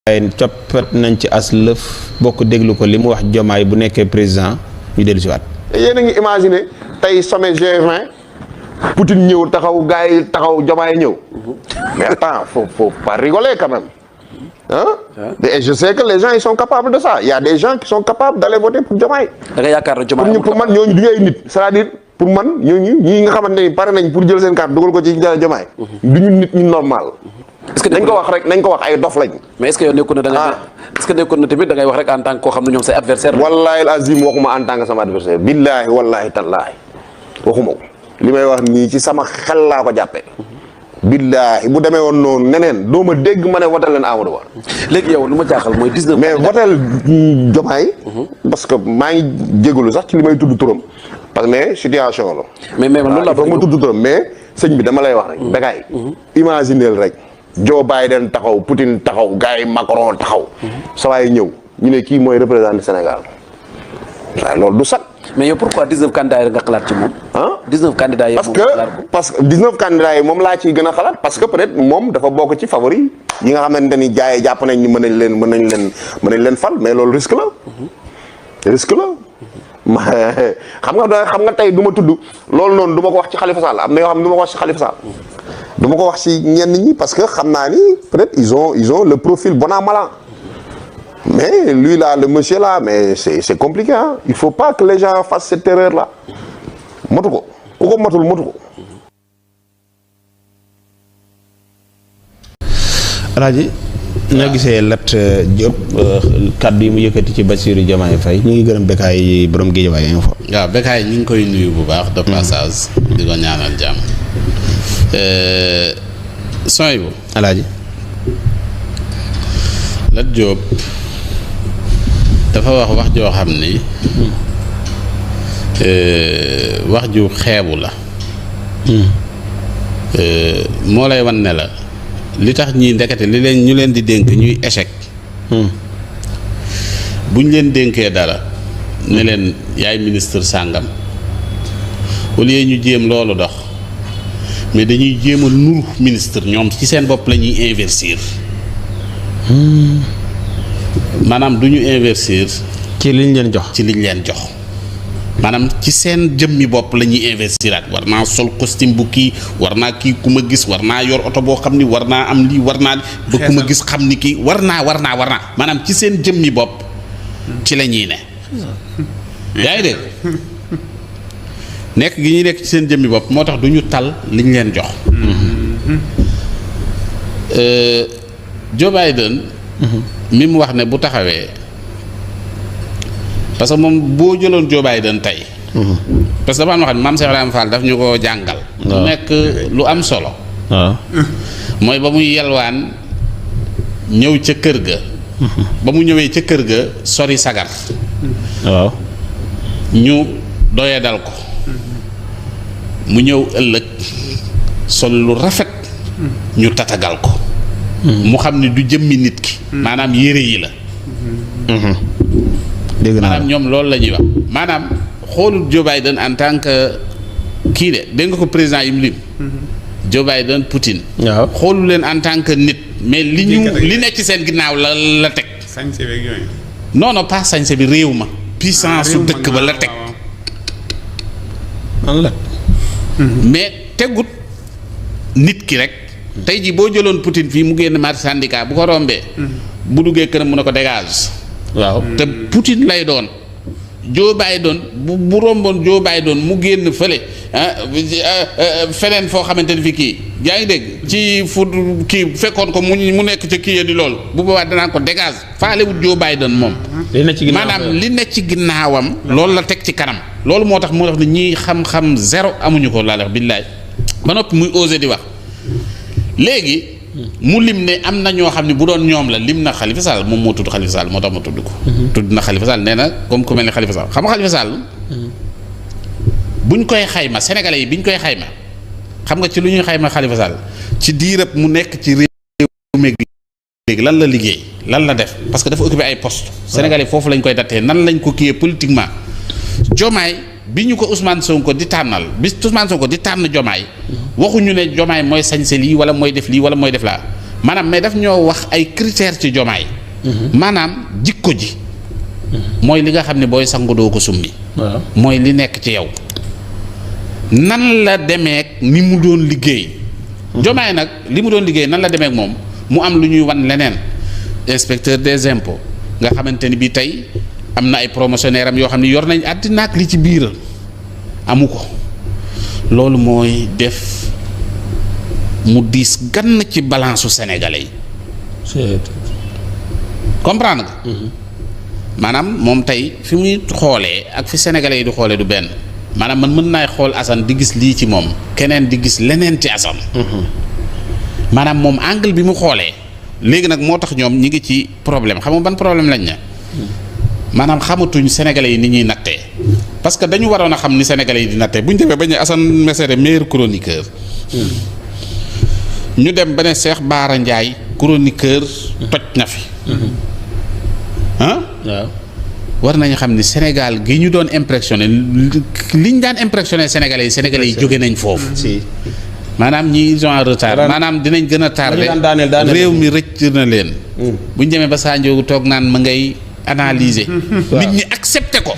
waaye coppet nañ ci as lëf bokk déglu ko li mu wax Diomaye bu nekkee président ñu dellu si waat. yéen a ngi imaginer tey sommet G20 Poutine ñëw taxaw gars yi taxaw Diomaye ñëw mais attends faut pas rigoler quand même et je sais que les gens ils sont capables de ça il y a des gens qui sont capables d'aller voter pour Diomaye. da nga yaakaar ne Diomaye pour man ñooñu du ay nit c'est-à-dire pour man ñooñu ñii nga xamante ni pare nañ pour jël seen carte dugal ko ci Diomaye. du ñu nit ñu normal. est-ce que nañ ko wax rek nañ ko wax ay dof lañ. mais est-ce que yow nekkoon na da nga est-ce que nekkoon na tamit da ngay wax rek en tant que koo xam ne ñoom say adversaire. wallahi al azim waxuma en tant que sama adversaire billahi wallahi tallahi waxuma ko li may wax nii ci sama xel laa ko jàppee. billahi bu demee woon noonu neneen doo ma dégg ma ne wotal leen Amadou Ba. léegi yow lu ma jaaxal mooy 19. mais wotal Diomaye. parce que maa ngi jégalu sax ci li may tudd turam. parce que situation la. mais loolu la foog ma tudd turam mais sëñ bi dama lay wax rek. Bécaye imagineel rek. Joe Biden taxaw Poutine taxaw gars yi Macron taxaw. saa waay ñëw ñu ne kii mooy représenté Sénégal waaye loolu du sax. mais yow pourquoi 19 candidats yi nga xalaat ci moom. 19 candidats yi parce que 19 candidats yi moom laa ciy gën a xalaat parce que peut-être moom dafa bokk ci favori yi nga xamante ni gars yi jàpp nañ ni mën nañ leen fal mais loolu risque la. risque la. xam nga tey du ma tudd loolu noonu du ma ko wax ci Khalifa Sall am na yoo xam ne du ma ko wax ci Khalifa Sall. du ma ko wax ci ñenn ñi parce que xam naa ni peut-être ils ont le profil bon an mal an mais lui là le monsieur là mais c'est compliqué hein il faut pas que les gens fassent cette erreur là motu ko ku ko motul motu ko. Alaaji noo gisee Lat Diop kaddu yi mu yëkkati ci Bassirou Diomaye Faye ñu ngi gërëm Bécaye borom Guédiawaye info. waaw Bécaye ñu ngi koy nuyu bu baax de passage di ko ñaanal jàmm. sooy bu Alaaji Lat Diop dafa wax joo xam ni wax ju xeebu la moo lay wan ne la li tax ñii ndekete li leen ñu leen di dénk ñuy échec bu ñu leen dénkee dara ne leen yaay ministre sàngam au lieu ñu jéem loolu dox mais dañuy jéem a nuru ministre ñoom ci seen bopp la ñuy investir maanaam du ñu investir ci liñ leen jox ci liñ leen jox maanaam ci seen jëmmi bopp la ñuy investiraat war naa sol costume bu kii war naa kii ku ma gis war naa yor oto boo xam ni war naa am lii war naa ba ku ma gis xam ni kii war naa maanaam ci seen jëmmi bopp ci la ñuy ne yaa ngi dégg nekk gi ñuy nekk ci seen jëmmi bopp moo tax du ñu tal liñ leen jox Joe Biden mi mu wax ne bu taxawee parce que moom boo jëloon Joe Biden tey parce que dafa am loo xam ne Mame Cheikh Ibrahima Fall daf ñu ko jàngal mu nekk lu am solo waaw mooy ba muy yelwaan ñëw ca kër ga ba mu ñëwee ca kër ga sori sagar waaw ñu doye dal ko mu ñëw ëllëg sol lu rafet ñu tatagal ko mu xam ne du jëmmi nit ki maanaam yére yi la dégg naa maanaam ñoom loolu la ñuy wax maanaam xoolul Joe Biden en tant que kii de dégg nga ko président yi mu lim Joe Biden Poutine waaw xoolul leen en tant que nit mais li nekk ci seen ginnaaw la teg sañse beeg yooyu. non pas sañse bi réew ma puissance su dëkk ba la teg mais tegut nit ki rek tey jii boo jëloon Poutine fii mu génn marché syndicat bu ko rombee bu duggee këram mu ne ko dégage waaw te Poutine lay doon Joe Biden bu romboon Joe Biden mu génn fële feneen foo xamante ni fi kii yaa ngi dégg ci fu kii fekkoon ko mu nekk ca kii ya di loolu bu boobaa danaan ko dégage faalewut Joe Biden moom maanaam li nekk ci ginnaawam loolu la teg ci kanam loolu moo tax ne ñii xam-xam zéro amuñu ko laa wax billaay ba noppi muy osé di wax léegi mu lim ne am na ñoo xam ne bu doon ñoom la lim na Khalifa Sall moom moo tudd Khalifa Sall moo tax ma tudd ko tudd na Khalifa Sall nee na comme ku mel ne Khalifa Sall xam nga Khalifa Sall buñ koy xayma sénégalais yi biñ koy xayma xam nga ci lu ñuy xayma Khalifa Sall ci diirab mu nekk ci réew mi léegi lan la liggéey lan la def parce que dafa occupé ay poste sénégalais foofu lañ koy dattee nan lañ ko kiyee politiquement Diomaye bi ñu ko Ousmane Sonko di tànnal bi Ousmane Sonko di tànn Diomaye waxuñu ne Diomaye mooy sañse lii wala mooy def lii wala mooy def laa maanaam mais daf ñoo wax ay critères ci Diomaye maanaam jikko ji mooy li nga xam ne booy sangu doo ko summi. waaw mooy li nekk ci yow. nan la demeek ni mu doon liggéey. Diomaye nag li mu doon liggéey nan la demeek moom mu am lu ñuy wan leneen inspecteur des impôts nga xamante ni bii tey am na ay promotionnaire am yoo xam ne yor nañ àddina ak li ci biir amu ko loolu mooy def mu diis gann ci balance su sénégalais yi. comprendre nga. maanaam moom tey fi muy xoolee ak fi sénégalais yi di xoolee du benn maanaam man mën naay xool Assane di gis lii ci moom keneen di gis leneen ci Assane. maanaam moom angle bi mu xoolee léegi nag moo tax ñoom ñi ngi ci problème xam nga ban problème lañ ne maanaam xamatuñ sénégalais yi ni ñuy nattee parce que dañu waroon a xam ni sénégalais yi di nattee bu ñu demee ba ñu Assane Mesere meilleur chroniqueur. ñu dem ba ne Cheikh Bara Ndiaye chroniqueur toj na fi. ah waaw war nañu xam ni Sénégal gi ñu doon impressionné liñ daan impressionné sénégalais yi jóge nañ foofu. si maanaam ñi ils sont en retard maanaam dinañ gën a tardé réew mi rëcc na leen. bu ñu demee ba Sandiogou toog naan ma ngay analyser. nit ñi accepté ko.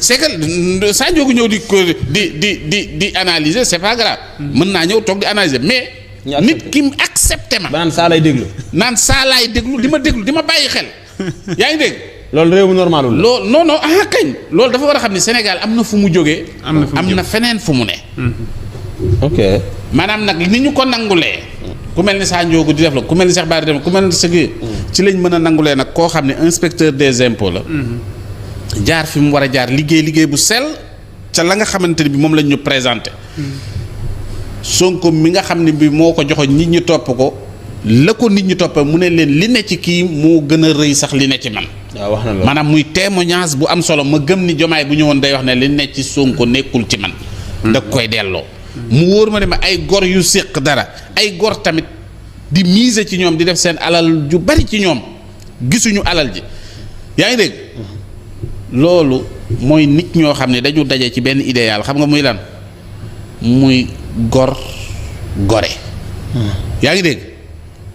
c'est que Sandiogou ñëw di analyser c'est pas grave. mën naa ñëw toog di analyser mais. nit ki mu accepté ma. naan saa lay déglu. naan saa laay déglu di ma bàyyi xel. yaa ngi dégg. loolu réew mu normalul la. loolu non kañ loolu dafa war a xam ni Sénégal am na fu mu jógee. am na feneen fu mu ne. ok maanaam nag ni ñu ko nangulee. ku mel ni Sandiogou di def la ku mel ni Cheikh Bara dem ku mel ni Segui. ci lañ mën a nangulee nag koo xam ne inspecteur des impôts la. jaar fi mu war a jaar liggéey bu sell ca la nga xamante ni bi moom lañ ñu présenté. Sonko mi nga xam ne bi moo ko joxoon nit ñi topp ko la ko nit ñi toppee mu ne leen li ne ci kii moo gën a rëy sax li ne ci man. waaw wax na loolu maanaam muy témoignage bu am solo ma gëm ni Diomaye bu ñëwoon day wax ne li ne ci Sonko nekkul ci man. da koy delloo. mu wóor ma ne ma ay gor yu séq dara ay gor tamit di miser ci ñoom di def seen alal ju bari ci ñoom gisuñu alal ji yaa ngi dégg. loolu mooy nit ñoo xam ne dañu daje ci benn idéal xam nga muy lan muy gor gore. yaa ngi dégg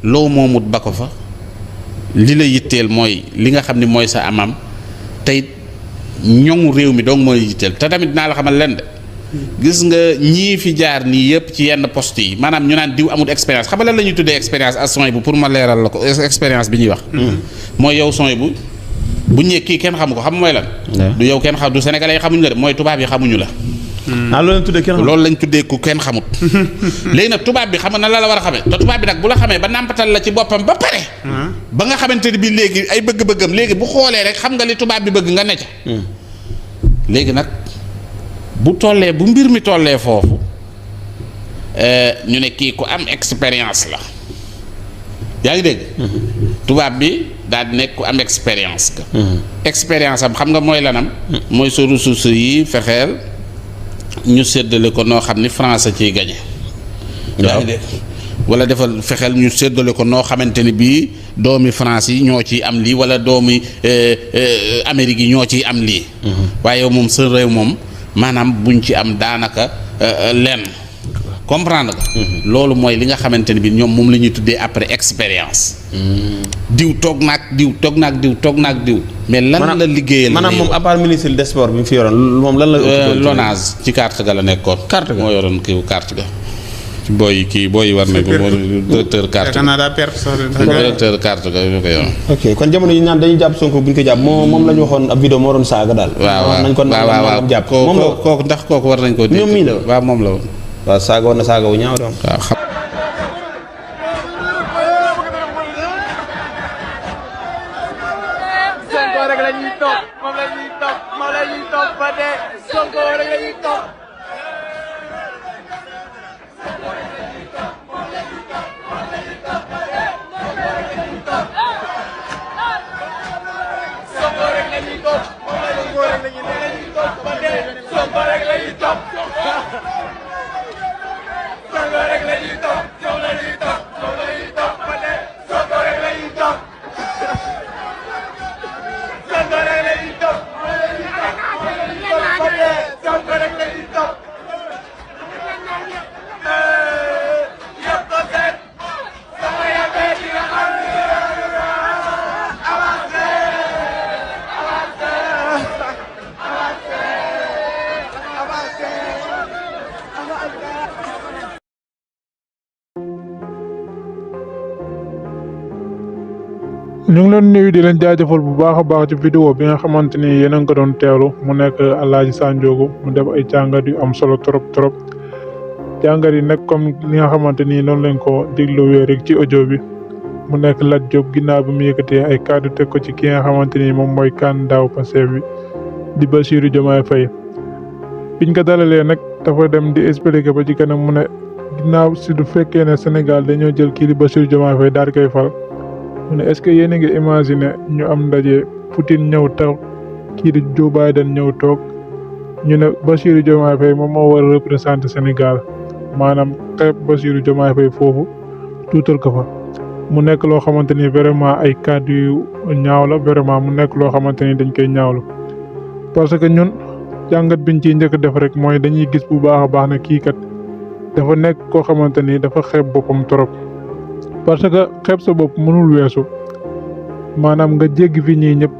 loo moomut ba ko fa li la yitteel mooy li nga xam ne mooy sa amam tey ñoŋu réew mi donc mooy yitteel te tamit naa la xamal leen de gis nga ñii fi jaar nii yëpp ci yenn poste yi maanaam ñu naan diw amul expérience xam nga lan la ñuy tuddee expérience ak son bu pour ma leeral la ko expérience bi ñuy wax. mooy yow son bu ñëwee kii kenn xamu ko xam mooy lan. du yow kenn xam du sénégalais yi xamuñu la de mooy tubaab yi xamuñu la. loolu lañ tuddee kenn xamut loolu lañ tuddee ku kenn xamut. léegi nag tubaab bi xam na la war a xamee te tubaab bi nag bu la xamee ba nàmpatal la ci boppam ba pare. ba nga xamante ni bii léegi ay bëgg-bëggam léegi bu xoolee rek xam nga li tubaab bi bëgg nga ne ca. léegi nag bu mbir mi tollee foofu ñu ne kii ku am expérience la yaa ngi dégg. tubaab bi daal di nekk ku am expérience ka expérience am xam nga mooy lanam. mooy sa ressources yi fexeel. ñu séddale ko noo xam ni France ciy gañe. yaa ngi dégg wala defal fexeel ñu séddale ko noo xamante ni bii doomi France yi ñoo ciy am lii wala doomi Amérique yi ñoo ciy am lii. waaye yow moom sa réew moom maanaam buñ ci am daanaka lenn. comprendre nga. loolu mooy li nga xamante ni bii ñoom moom la ñuy tuddee après expérience. diw toog naag diw. mais lan la liggéeyal. maanaam moom à part ministre des sports bi mu fi yoroon moom lan la. Lonase ci carte ga la nekkoon. carte ga moo yoroon kii carte ga. ci booy yi war na ko directeur carte ga. Canada perte sax directeur carte ga ñu ko yoroon. ok kon jamono yi naan dañuy jàpp Sonko bu ñu ko jàpp moom la ñu waxoon ab vidéo moo doon saaga daal. waaw nañ ko jàpp moom la kooku ndax kooku war nañ ko. ñoom mii la waaw moom la woon. waaw saaga woon na saaga wu ñaaw doon. waaw xam. Sonko rek la ñuy topp moom la ñuy topp ba dee Sonko rek la ñuy topp. Sonko rek la ñuy topp moom la ñuy topp ba dee Sonko rek la ñuy topp. Sonko rek la ñuy topp moom la ñuy topp ba dee Sonko rek la ñuy topp. Sonko rek la ñuy topp ba dee Sonko rek la ñuy topp. yëpp ko seet sama yaakaar yi nga xam ne ñu ngi leen nuyu di leen jaajëfal bu baax a baax ci vidéo bi nga xamante ni yéen a ngi ko doon teewlu mu nekk Alaaji Sanjogu mu def ay jàngat yu am solo trop jàngat yi nag comme li nga xamante ni noonu lañ ko dégluwee rek ci audio bi mu nekk Lat Diop ginnaaw bi mu yëkkatee ay kàddu teg ko ci ki nga xamante ni moom mooy candidat Pastef bi di Bassirou Diomaye Faye biñ ko dalalee nag dafa dem di expliquer ba ci kanam mu ne ginnaaw si du fekkee ne Sénégal dañoo jël kii di Bassirou Diomaye Faye daal di koy fal mu ne est-ce que yéen a ngi imaginer ñu am ndaje Poutine ñëw taw kii di Joe Biden ñëw toog ñu ne Bassirou Diomaye Faye moom moo war a représenter Sénégal maanaam xeeb Bassirou Diomaye Faye foofu tuutal ko fa mu nekk loo xamante ni vraiment ay kàddu yu ñaaw la vraiment mu nekk loo xamante ni dañ koy ñaawlu parce que ñun jàngat biñ ciy njëkk def rek mooy dañuy gis bu baax a baax ne kii kat dafa nekk koo xamante ni dafa xeeb boppam trop parce que xeeb sa bopp mënul weesu maanaam nga jéggi fi ñii ñëpp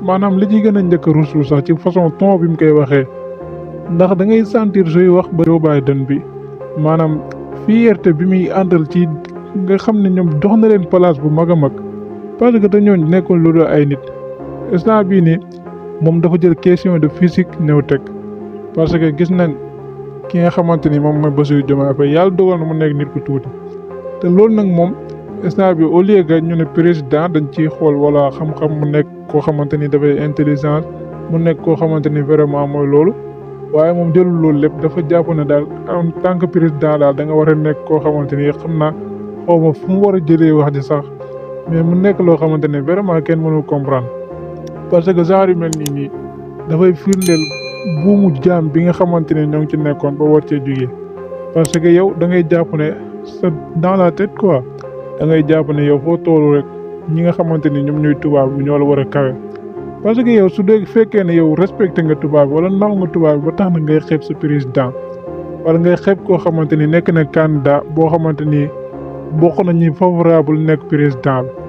maanaam li ci gën a njëkk a ruslu sax ci façon ton bi mu koy waxee ndax da ngay sentir suy wax ba Joe Biden bi maanaam fierté bi muy àndal ci nga xam ne ñoom jox na leen place bu mag a mag parce que te ñooñu nekkul lu dul ay nit instant bii nii moom dafa jël question de physique ñëw teg parce que gis nañ ki nga xamante ni moom mooy Bassirou Diomaye Faye yàlla dogal na mu nekk nit ku tuuti te loolu nag moom instant bi au lieu que ñu ne président dañ ciy xool wala xam-xam mu nekk koo xamante ni dafay intelligence mu nekk koo xamante ni vraiment mooy loolu waaye moom jëlul loolu lépp dafa jàpp ne daal en tant que président daal da nga war a nekk koo xamante ni xam naa xaw ma fu mu war a jëlee wax ji sax mais mu nekk loo xamante ne vraiment kenn mënul comprendre parce que genre yu mel nii dafay firndeel buumu jaam bi nga xamante ne ñoo ngi ci nekkoon ba war cee jugee parce que yow da ngay jàpp ne sa dans la tête quoi da ngay jàpp ne yow foo toolu rek ñi nga xamante ni ñoom ñooy tubaab bi ñoo la war a kawe parce que yow su dee fekkee ne yow respecté nga tubaab bi wala naw nga tubaab bi ba tax na ngay xeeb sa président wala ngay xeeb koo xamante ni nekk na candidat boo xamante ni bokk na ñi favorable nekk président bi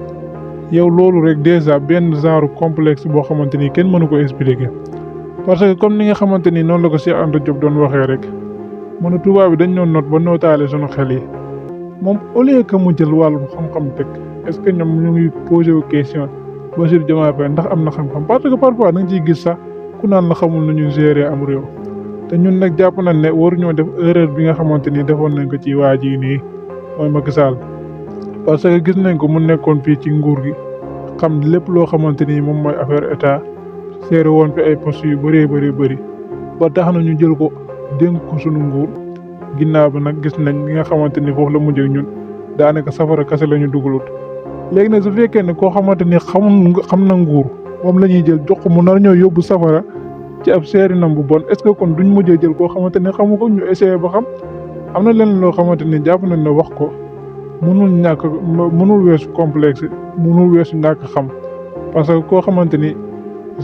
yow loolu rek déjà benn genre complexe boo xamante ni kenn mënu ko expliquer parce que comme ni nga xamante ni noonu la ko Cheikh Anta Diop doon waxee rek mu ne tubaab bi dañ doon noot ba nootaale sunu xel yi moom au lieu que mu jël wàllu xam-xam teg est-ce que ñoom ñu ngi posé wu question Bassirou Diomaye Faye ndax am na xam-xam parce que parfois da nga ciy gis sax ku naan la xamul nu ñu gérer am réew te ñun nag jàpp nañ ne waruñoo def erreur bi nga xamante ni defoon nañ ko ci waa ji nii mooy Macky Sall parce que gis nañ ko mu nekkoon fii ci nguur gi xam lépp loo xamante ni moom mooy affaire état seere woon fi ay postes yu bëri ba tax na ñu jël ko dénk ko sunu nguur ginnaaw bi nag gis nañ li nga xamante ni foofu la mujjee ñun daanaka safara kese la ñu dugalut léegi nag su fekkee ne koo xamante ni xam na nguur moom la ñuy jël jox ko mu nar ñoo yóbbu safara ci ab seerinam bu bon est-ce que kon duñ mujjee jël koo xamante ni xamu ko ñu essayé ba xam am na leneen loo xamante ni jàpp nañ ne wax ko mënul weesu complexe mënul weesu ñàkk xam parce que koo xamante ni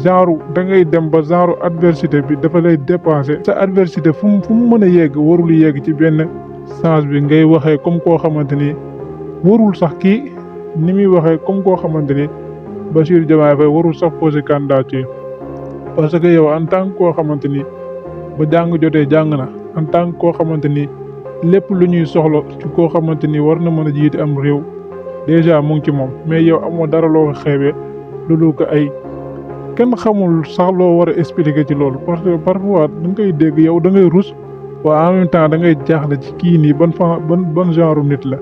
genre da ngay dem ba genre adversité bi dafa lay dépasser sa adversité fu mu mën a yegg warul yegg ci benn sens bi ngay waxee comme koo xamante ni warul sax kii ni muy waxee comme koo xamante ni Bassirou Diomaye Faye warul sax poser candidature parce que yow en tant que koo xamante ni ba jàng jotee jàng na en tant que koo xamante ni lépp lu ñuy soxla ci koo xamante ni war na mën a jiite am réew déjà mu ngi ci moom mais yow amoo dara loo xeebee loolu ko ay kenn xamul sax loo war a expliquer ci loolu parce que parfois da nga koy dégg yow da ngay rus waaye en même temps da ngay jaaxle ci kii nii ban genre nit la.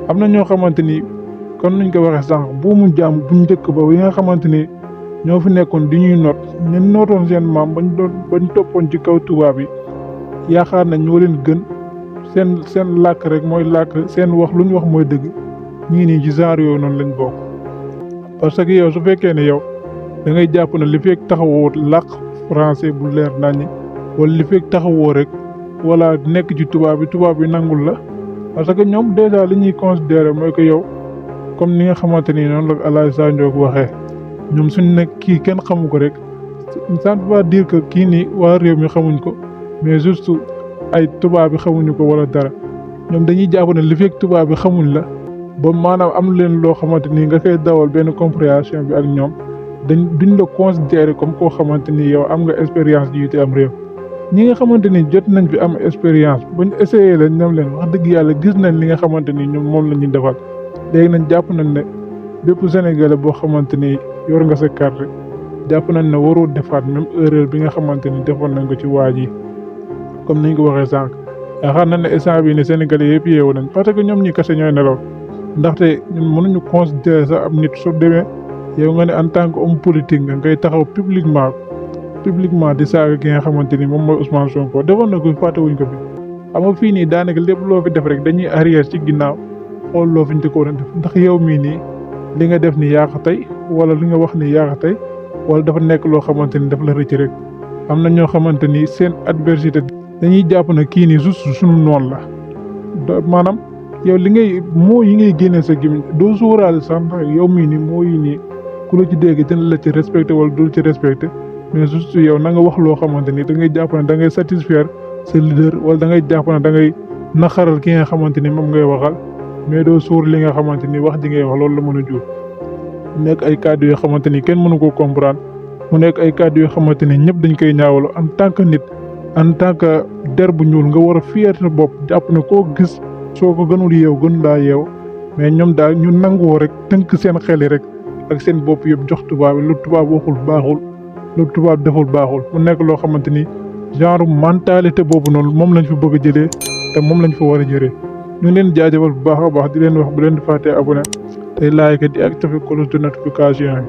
am na ñoo xamante ni kon nuñ ko waxee sànq buumu jaam bu njëkk ba yi nga xamante ni ñoo fi nekkoon di ñuy noot ñun nootoon seen maam bañ toppoon ci kaw tubaab yi yaakaar nañ ñoo leen gën. seen làkk rek mooy làkk seen wax lu ñu wax mooy dëgg ñii nii ci genre yooyu noonu lañ bokk parce que yow su fekkee ne yow da ngay jàpp ne li fekk taxawoo làkk français bu leer naññi wala li fekk taxawoo rek wala nekk ci tubaab bi nangul la parce que ñoom déjà li ñuy considérer mooy que yow comme ni nga xamante ni noonu la Alaaji Sanjogu waxee ñoom suñ nekk kii kenn xamu ko rek ça ne veut pas dire que kii nii waa réew mi xamuñ ko mais juste ay tubaab bi xamuñu ko wala dara ñoom dañuy jàpp ne li fekk tubaab bi xamuñ la ba maanaam am leen loo xamante ni nga koy dawal benn compréhension bi ak ñoom duñ la considérer comme koo xamante ni yow am nga expérience jiite am réew. ñi nga xamante ni jot nañ fi am expérience buñ essayé la ñoom leen wax dëgg yàlla gis nañ li nga xamante ni ñoom moom la ñuy defal léegi nañ jàpp nañ ne bépp Sénégalais boo xamante ni yor nga sa carte jàpp nañ ne waroo defaat même erreur bi nga xamante ni defoon nañ ko ci waa ji comme niñ ko waxee sànq yaakaar nañ ne instant bii ne Sénégalais yëpp yeewu nañ parce que ñoom ñi kese ñooy nelaw ndaxte ñun mënuñu considérer sax am nit su demee yow nga ne en tant que homme politique nga ngay taxaw publiquement di saaga ki nga xamante ni moom mooy Ousmane Sonko defoon na ko fàttewuñ ko fi xam nga fii nii daanaka lépp loo fi def rek dañuy arrière ci ginnaaw xool loo fi ñu ko def ndax yow mii nii li nga def ni yaa ko tey wala li nga wax ni yaa ko tey wala dafa nekk loo xamante ni daf la rëcc rek am na ñoo xamante ni seen adversité dañuy jàpp na kii nii juste suñu noonu la maanaam yow li ngay moo yi ngay génnee sa gémmiñ doo sóoraale sax ndax yow mii nii moo yi nii ku la ci dégg dina la ci respecté wala dul ci respecté mais juste yow na nga wax loo xamante ni da ngay jàpp ne da ngay satisfaire sa leader wala da ngay jàpp ne da ngay naxaral ki nga xamante ni moom ngay waxal mais doo suur li nga xamante ni wax ji ngay wax loolu la mën a jur mu nekk ay kàddu yoo xamante ni kenn mënu koo comprendre mu nekk ay kàddu yoo xamante ni ñëpp dañ koy ñaawlu en tant que nit en tant que der bu ñuul nga war a fier sa bopp jàpp ne koo gis soo ko gënul yeew gën laa yeew mais ñoom daal ñu nangoo rek tënk seen xel yi rek ak seen bopp yëpp jox tubaab bi lu tubaab waxul baaxul lu tubaab deful baaxul mu nekk loo xamante ni genre mentalité boobu noonu moom lañ fi bëgg a jëlee te moom lañ fa war a jëlee ñu leen jaajëfal bu baax a baax di leen wax bu leen di fàttee abonné tey like di activer cloche de notification yi